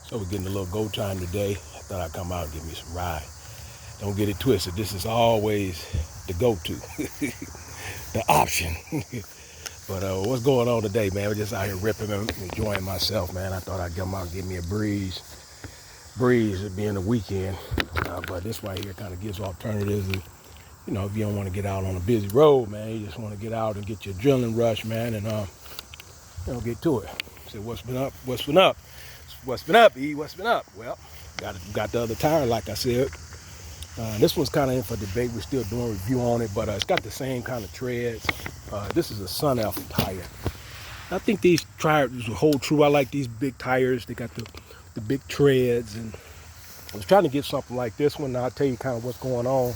So we're getting a little go time today. I thought I'd come out and give me some ride. Don't get it twisted. This is always the go-to, the option. But what's going on today, man? We're just out here ripping and enjoying myself, man. I thought I'd come out and give me a breeze. It being the weekend. But this right here kind of gives alternatives. And, if you don't want to get out on a busy road, man, you just want to get out and get your adrenaline rush, man, and get to it. Say, what's been up? What's been up? What's been up, E? What's been up? Well, got the other tire, like I said. This one's kind of in for debate. We're still doing a review on it, but it's got the same kind of treads. This is a sunf tire. I think these tires will hold true. I like these big tires. They got the big treads, and I was trying to get something like this one. Now I'll tell you kind of what's going on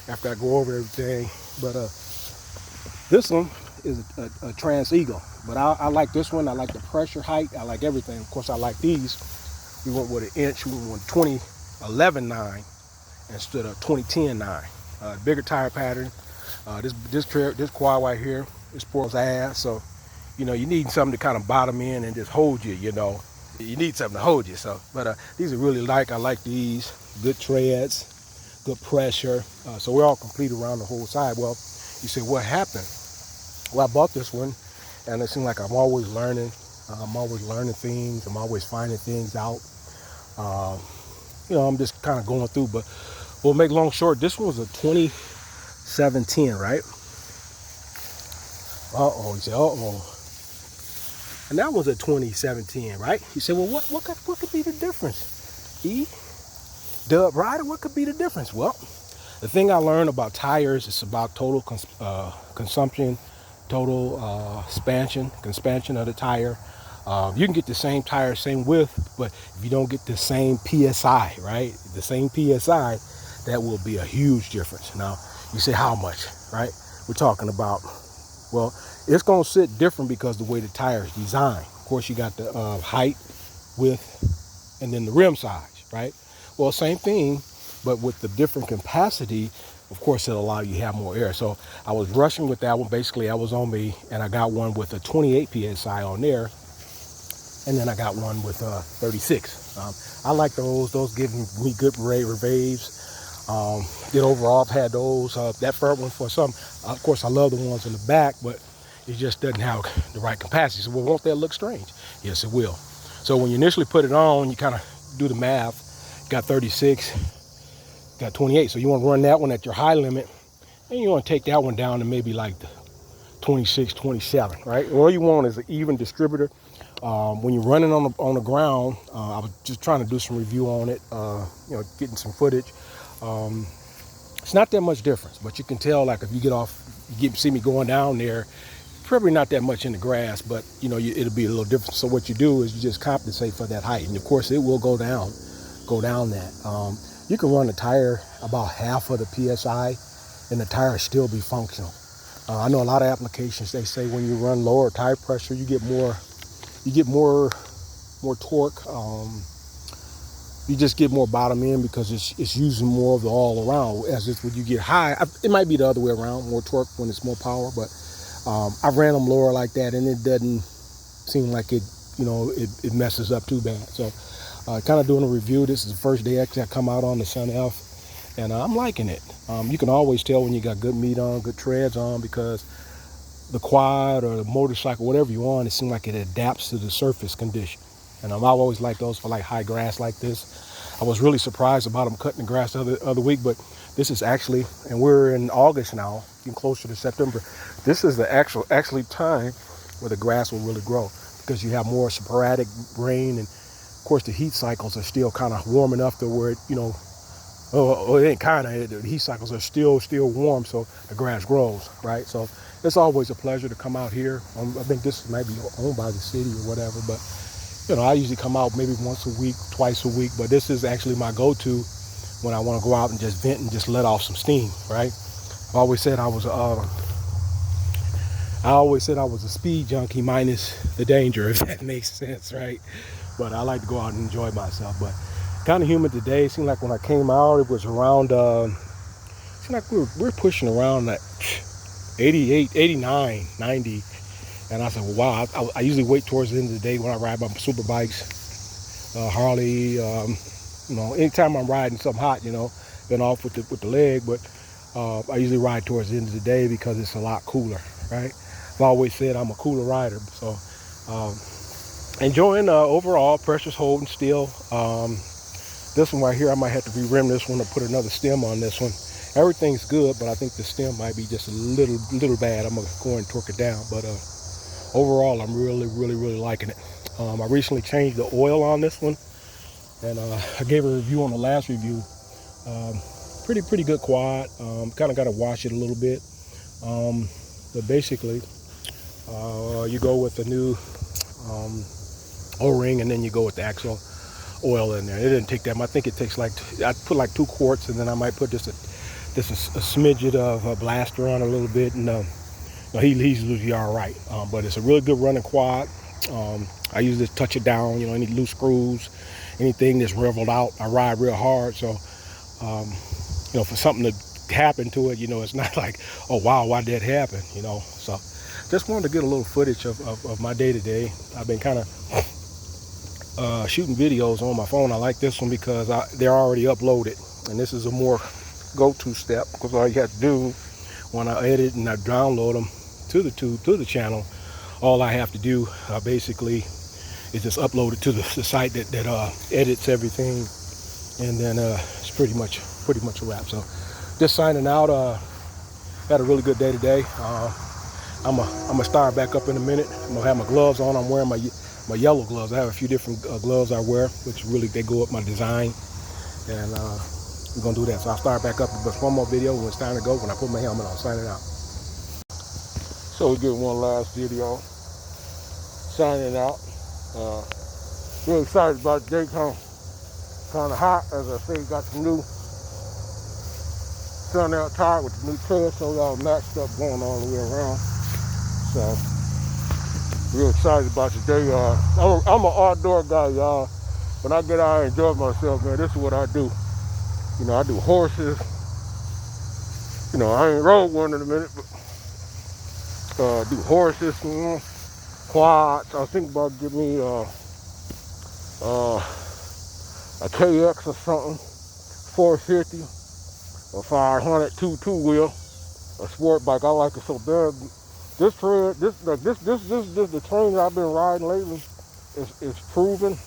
after I go over everything. But this one is a Trans Eagle, but I like this one. I like the pressure height. I like everything. Of course, I like these. We went with an inch. We went 2011 9 instead of 2010 9. Bigger tire pattern. This quad right here is for ass. So, you need something to kind of bottom in and just hold you. You need something to hold you. So, but these are really I like these. Good treads, good pressure. So we're all complete around the whole side. Well, you say, what happened? Well, I bought this one, and it seems like I'm always learning. I'm always learning things. I'm always finding things out. I'm just kind of going through. But we'll make long short. This one was a 2710, right? You say, and that was a 2710, right? You say, well, what could be the difference? Dub Rider, what could be the difference? Well, the thing I learned about tires is about total consumption, total expansion of the tire. You can get the same tire, same width, but if you don't get the same PSI, right? The same PSI, that will be a huge difference. Now, you say how much, right? We're talking about, well, it's going to sit different because the way the tire is designed. Of course, you got the height, width, and then the rim size, right? Well, same thing, but with the different capacity, of course, it'll allow you to have more air. So I was rushing with that one. Basically, I was on me, and I got one with a 28 PSI on there. And then I got one with 36. I like those. Those give me good revaves. Overall, I've had those. That front one for some. Of course, I love the ones in the back, but it just doesn't have the right capacity. So, well, won't that look strange? Yes, it will. So when you initially put it on, you kind of do the math. Got 36, got 28. So you want to run that one at your high limit, and you want to take that one down to maybe like the 26, 27, right? All you want is an even distributor. When you're running on the ground, I was just trying to do some review on it, getting some footage. It's not that much difference, but you can tell, like, if you get off, see me going down there, probably not that much in the grass, but it'll be a little different. So what you do is you just compensate for that height, and of course it will go down that. You can run the tire about half of the PSI, and the tire still be functional. I know a lot of applications, they say when you run lower tire pressure, you get more torque. You just get more bottom end because it's using more of the all around. As if when you get high, it might be the other way around, more torque when it's more power. But I ran them lower like that, and it doesn't seem like it messes up too bad. So kind of doing a review. This is the first day actually I come out on the sunf, and I'm liking it. You can always tell when you got good meat on, good treads on, because the quad or the motorcycle, whatever you're on, it seems like it adapts to the surface condition. And I've always liked those for like high grass like this. I was really surprised about them cutting the grass the other week, but this is actually, and we're in August now, getting closer to September. This is the actually time where the grass will really grow, because you have more sporadic rain, and of course the heat cycles are still kind of warm enough to where it ain't kind of, the heat cycles are still warm, so the grass grows, right? So it's always a pleasure to come out here. I think this might be owned by the city or whatever, but I usually come out maybe once a week, twice a week, but this is actually my go-to when I want to go out and just vent and just let off some steam, right? I always said I was a speed junkie minus the danger, if that makes sense, right? But I like to go out and enjoy myself. But kind of humid today. It seemed like when I came out, it was around, it seemed like we're pushing around that 88, 89, 90. And I said, well, wow, I usually wait towards the end of the day when I ride my super bikes Harley. Anytime I'm riding something hot, been off with the leg, but I usually ride towards the end of the day because it's a lot cooler, right? I've always said I'm a cooler rider, so enjoying overall. Pressure's holding still. This one right here, I might have to re-rim this one or put another stem on this one. Everything's good, but I think the stem might be just a little bad. I'm gonna go and torque it down, but overall, I'm really liking it. I recently changed the oil on this one, and I gave a review on the last review. Pretty good quad. Kind of got to wash it a little bit, but basically, you go with the new O-ring, and then you go with the axle oil in there. It didn't take that much. I think it takes I put like 2 quarts, and then I might put just a smidget of a blaster on a little bit, and he's usually all right. But it's a really good running quad. I usually just touch it down. Any loose screws, anything that's reveled out, I ride real hard. So for something to happen to it, it's not like, oh wow, why did that happen? So just wanted to get a little footage of my day-to-day. I've been kind of shooting videos on my phone. I like this one because they're already uploaded, and this is a more go-to step, because all you have to do when I edit and I download them to the channel, all I have to do basically is just upload it to the site that edits everything, and then it's pretty much a wrap. So just signing out. Had a really good day today. I'm gonna start back up in a minute. I'm gonna have my gloves on. I'm wearing my yellow gloves. I have a few different gloves I wear, which really they go up my design, and we're gonna do that. So I'll start back up with one more video when it's time to go, when I put my helmet on. Signing out. So we get one last video. Signing out. Really excited about the day. Kind of hot, as I say. Got some new sun out tire with the new tail, so we all matched up going all the way around. So real excited about the day. I'm an outdoor guy, y'all. When I get out and enjoy myself, man, this is what I do. I do horses. I ain't rode one in a minute, but do horses, quads. I was thinking about getting me a KX or something, 450 or 500, two-wheel, a sport bike. I like it so bad. This the terrain that I've been riding lately is proven,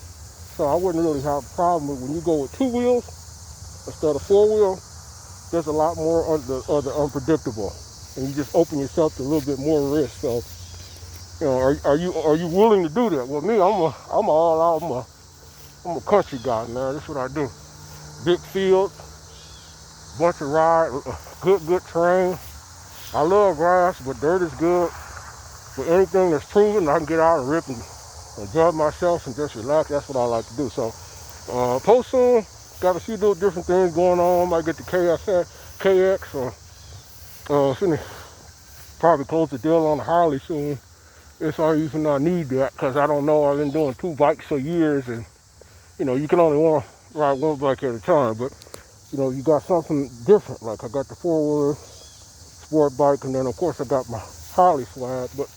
so I wouldn't really have a problem with when you go with 2 wheels instead of 4-wheel. There's a lot more of the unpredictable, and you just open yourself to a little bit more risk. So, are you willing to do that? Well, me, I'm a country guy, man. That's what I do. Big fields, bunch of ride, good terrain. I love grass, but dirt is good. For anything that's proven, I can get out and rip and enjoy myself and just relax. That's what I like to do. So, post soon. Got a few different things going on. Might get the KX or probably close the deal on the Harley soon. It's all even I need that, because I don't know. I've been doing 2 bikes for years, and you can only ride 1 bike at a time. But you got something different. Like I got the 4-wheeler sport bike, and then of course I got my Harley swag. But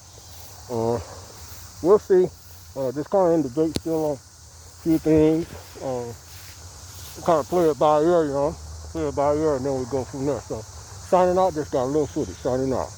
we'll see. Just kind of in debate still on a few things. Kind of play it by ear, play it by ear, and then we go from there. So signing out, just got a little footage. Signing out.